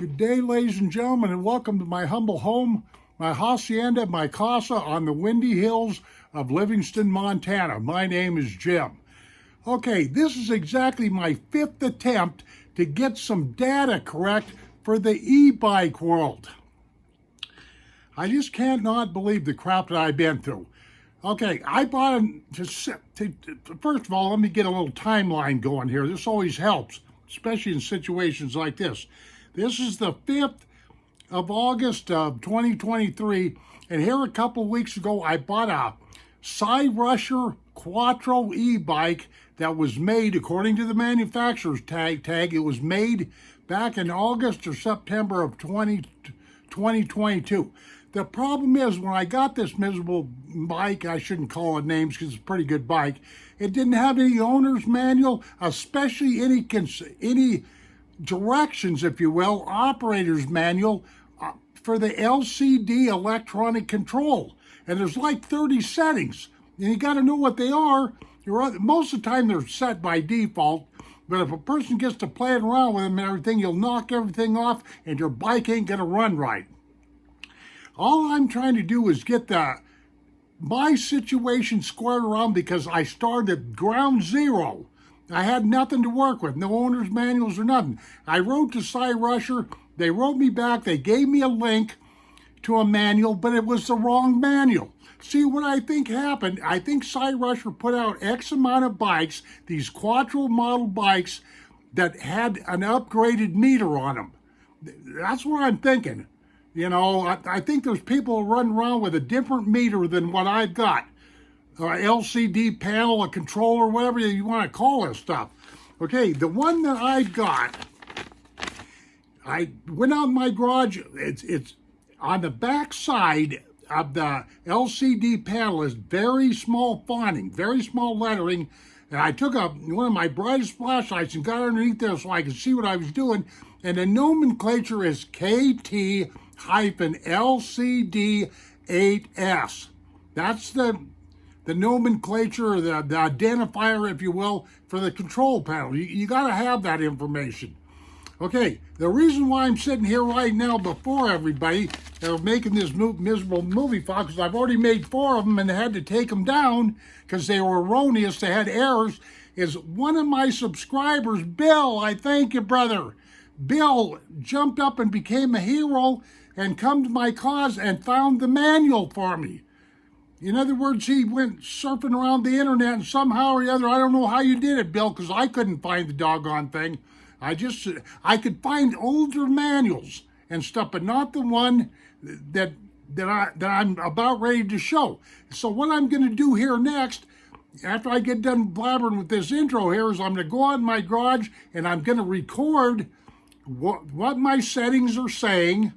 Good day, ladies and gentlemen, and welcome to my humble home, my hacienda, my casa on the windy hills of Livingston, Montana. My name is Jim. Okay, this is exactly my 5th attempt to get some data correct for the e-bike world. I just can't not believe the crap that I've been through. Okay, I bought first of all, let me get a little timeline going here. This always helps, especially in situations like this. This is the 5th of August of 2023, and here a couple of weeks ago, I bought a Cyrusher Kuattro e-bike that was made, according to the manufacturer's tag, it was made back in August or September of 2022. The problem is, when I got this miserable bike, I shouldn't call it names because it's a pretty good bike, it didn't have any owner's manual, especially any directions, if you will, operator's manual for the LCD electronic control. And there's like 30 settings, and you got to know what they are. Most of the time they're set by default, but if a person gets to playing around with them and everything, you'll knock everything off and your bike ain't going to run right. All I'm trying to do is get my situation squared around, because I started at ground zero. I had nothing to work with, no owner's manuals or nothing. I wrote to Cyrusher, they wrote me back, they gave me a link to a manual, but it was the wrong manual. See, what I think happened, I think Cyrusher put out X amount of bikes, these Quattro model bikes, that had an upgraded meter on them. That's what I'm thinking. You know, I think there's people running around with a different meter than what I've got. LCD panel, a controller, whatever you want to call this stuff. Okay, the one that I got, I went out in my garage. It's on the back side of the LCD panel is very small fonting, very small lettering. And I took one of my brightest flashlights and got underneath there so I could see what I was doing. And the nomenclature is KT-LCD8S. That's the nomenclature, the identifier, if you will, for the control panel. You got to have that information. Okay, the reason why I'm sitting here right now before everybody making this miserable movie file, because I've already made 4 of them and had to take them down because they were erroneous, they had errors, is one of my subscribers, Bill, I thank you, brother. Bill jumped up and became a hero and come to my cause and found the manual for me. In other words, he went surfing around the internet, and somehow or the other, I don't know how you did it, Bill, because I couldn't find the doggone thing. I could find older manuals and stuff, but not the one that I'm about ready to show. So what I'm going to do here next, after I get done blabbering with this intro here, is I'm going to go out in my garage and I'm going to record what my settings are saying.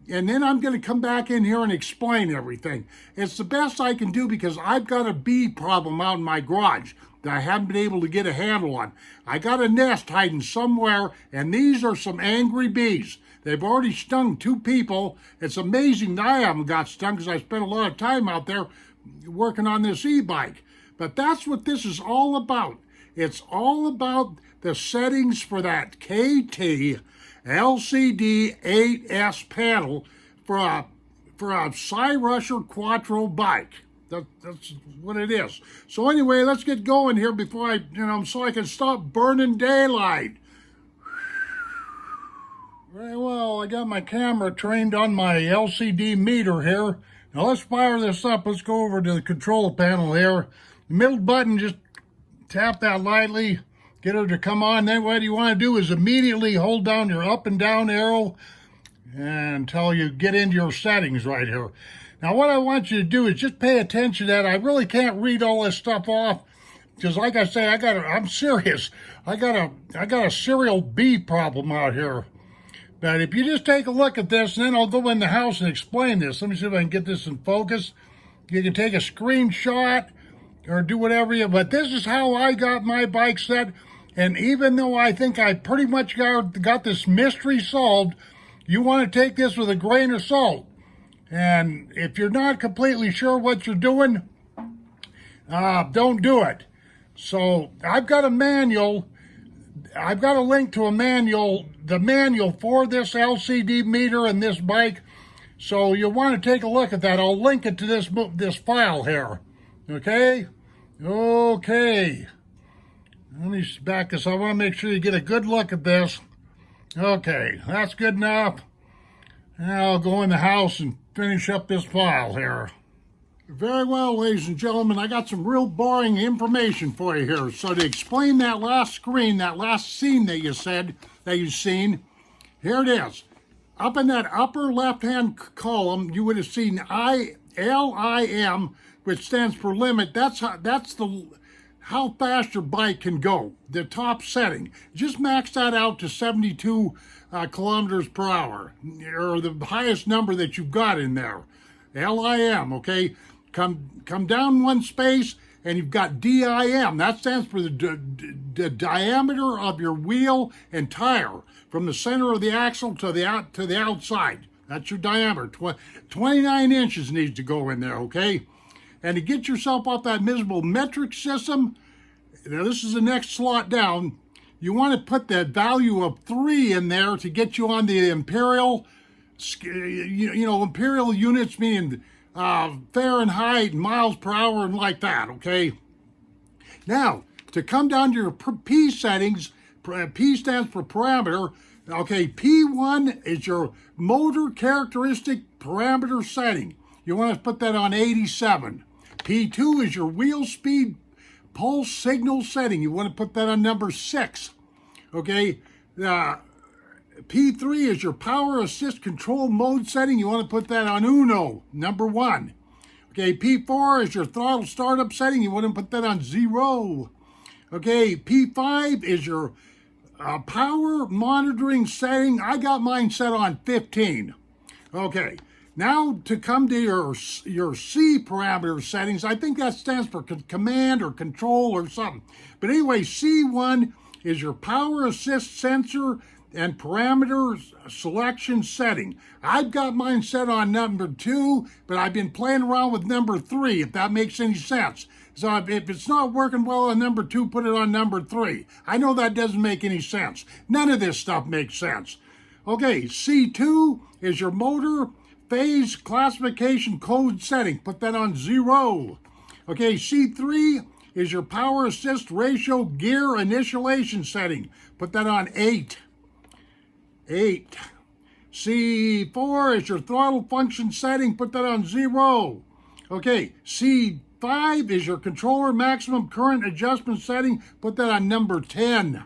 And then I'm going to come back in here and explain everything. It's the best I can do because I've got a bee problem out in my garage that I haven't been able to get a handle on. I got a nest hiding somewhere, and these are some angry bees. They've already stung 2 people. It's amazing that I haven't got stung because I spent a lot of time out there working on this e-bike. But that's what this is all about. It's all about the settings for that KT-LCD8S panel for a Cyrusher Kuattro bike. That's what it is. So anyway, let's get going here before so I can stop burning daylight. Very well, I got my camera trained on my LCD meter here. Now let's fire this up. Let's go over to the control panel here. The middle button, just tap that lightly. Get her to come on. Then what you want to do is immediately hold down your up and down arrow until you get into your settings right here. Now what I want you to do is just pay attention to that. I really can't read all this stuff off because, like I say, I'm serious. I got a serial bee problem out here. But if you just take a look at this, and then I'll go in the house and explain this. Let me see if I can get this in focus. You can take a screenshot or do whatever but this is how I got my bike set. And even though I think I pretty much got this mystery solved, you want to take this with a grain of salt. And if you're not completely sure what you're doing, don't do it. So I've got a manual. I've got a link to a manual the manual for this LCD meter and this bike. So you'll want to take a look at that. I'll link it to this file here. Okay? Okay. Let me back this. I want to make sure you get a good look at this. Okay, that's good enough. Now I'll go in the house and finish up this file here. Very well, ladies and gentlemen, I got some real boring information for you here. So to explain that last screen, that last scene that you said, that you've seen, here it is. Up in that upper left-hand column, you would have seen LIM, which stands for limit. That's how fast your bike can go. The top setting. Just max that out to 72 kilometers per hour, or the highest number that you've got in there. LIM, okay? Come down one space, and you've got DIM. That stands for the diameter of your wheel and tire, from the center of the axle to the outside. That's your diameter. 29 inches needs to go in there, okay? And to get yourself off that miserable metric system, now this is the next slot down, you want to put that value of 3 in there to get you on the imperial, imperial units, meaning Fahrenheit, miles per hour, and like that, okay? Now, to come down to your P settings, P stands for parameter, okay, P1 is your motor characteristic parameter setting. You want to put that on 87. P2 is your wheel speed pulse signal setting. You want to put that on number 6, okay? P3 is your power assist control mode setting. You want to put that on Uno, number 1. Okay, P4 is your throttle startup setting. You want to put that on 0. Okay, P5 is your power monitoring setting. I got mine set on 15. Okay, now to come to your C parameter settings. I think that stands for command or control or something. But anyway, C1 is your power assist sensor and parameter selection setting. I've got mine set on number 2, but I've been playing around with number 3, if that makes any sense. So if it's not working well on number 2, put it on number 3. I know that doesn't make any sense. None of this stuff makes sense. Okay, C2 is your motor phase classification code setting. Put that on 0. Okay, C3 is your power assist ratio gear initialization setting. Put that on 8. 8. C4 is your throttle function setting. Put that on 0. Okay, C5 is your controller maximum current adjustment setting. Put that on number 10.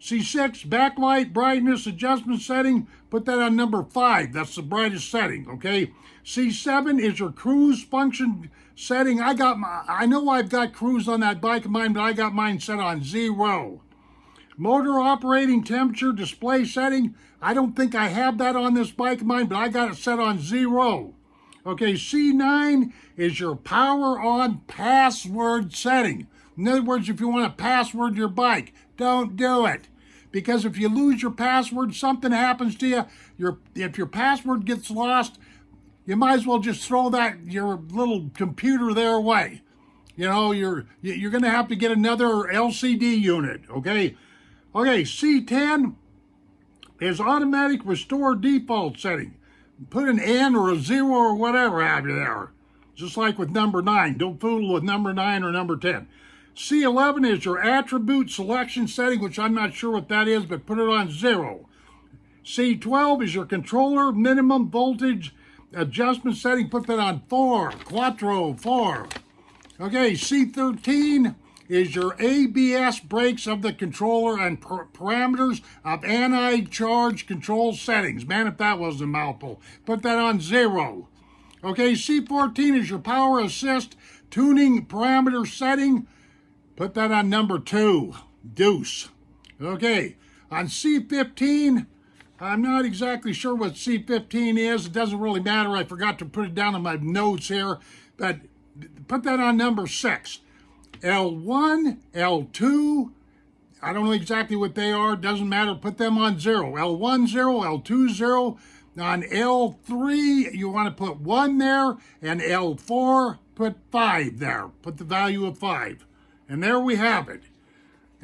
C6, backlight brightness adjustment setting. Put that on number 5. That's the brightest setting, okay? C7 is your cruise function setting. I know I've got cruise on that bike of mine, but I got mine set on 0. Motor operating temperature display setting. I don't think I have that on this bike of mine, but I got it set on 0. Okay, C9 is your power on password setting. In other words, if you want to password your bike, don't do it. Because if you lose your password, something happens to you. If your password gets lost, you might as well just throw your little computer there away. You know, you're going to have to get another LCD unit, okay? Okay, C10 is automatic restore default setting. Put an N or a 0 or whatever have you there. Just like with number 9. Don't fool with number 9 or number 10. C11 is your attribute selection setting, which I'm not sure what that is, but put it on 0. C12 is your controller minimum voltage adjustment setting. Put that on 4. Quattro, 4. Okay, C13 is your ABS brakes of the controller and parameters of anti-charge control settings. Man, if that wasn't a mouthful. Put that on 0. Okay, C14 is your power assist tuning parameter setting. Put that on number 2. Deuce. Okay, on C15, I'm not exactly sure what C15 is. It doesn't really matter. I forgot to put it down in my notes here. But put that on number 6. L1, L2, I don't know exactly what they are. Doesn't matter. Put them on 0. L1, 0, L2, 0. On L3, you want to put 1 there. And L4, put 5 there. Put the value of 5. And there we have it.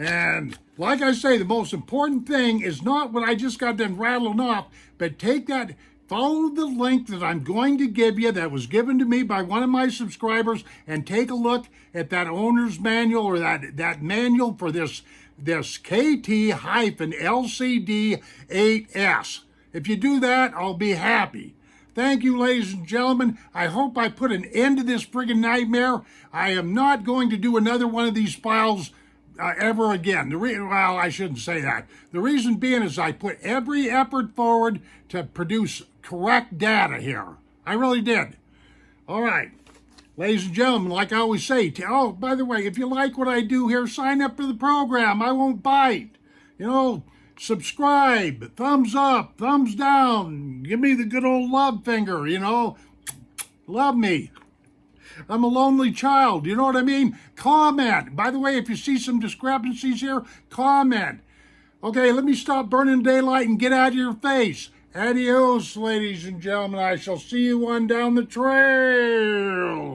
And like I say, the most important thing is not what I just got done rattling off, but take that, follow the link that I'm going to give you that was given to me by one of my subscribers, and take a look at that owner's manual, or that manual for this KT-LCD8S. If you do that, I'll be happy. Thank you, ladies and gentlemen. I hope I put an end to this friggin' nightmare. I am not going to do another one of these files ever again. Well, I shouldn't say that. The reason being is I put every effort forward to produce correct data here. I really did. All right. Ladies and gentlemen, like I always say, oh, by the way, if you like what I do here, sign up for the program. I won't bite. You know, subscribe, thumbs up, thumbs down. Give me the good old love finger, you know. Love me. I'm a lonely child, you know what I mean? Comment. By the way, if you see some discrepancies here, comment. Okay, let me stop burning daylight and get out of your face. Adios, ladies and gentlemen. I shall see you on down the trail.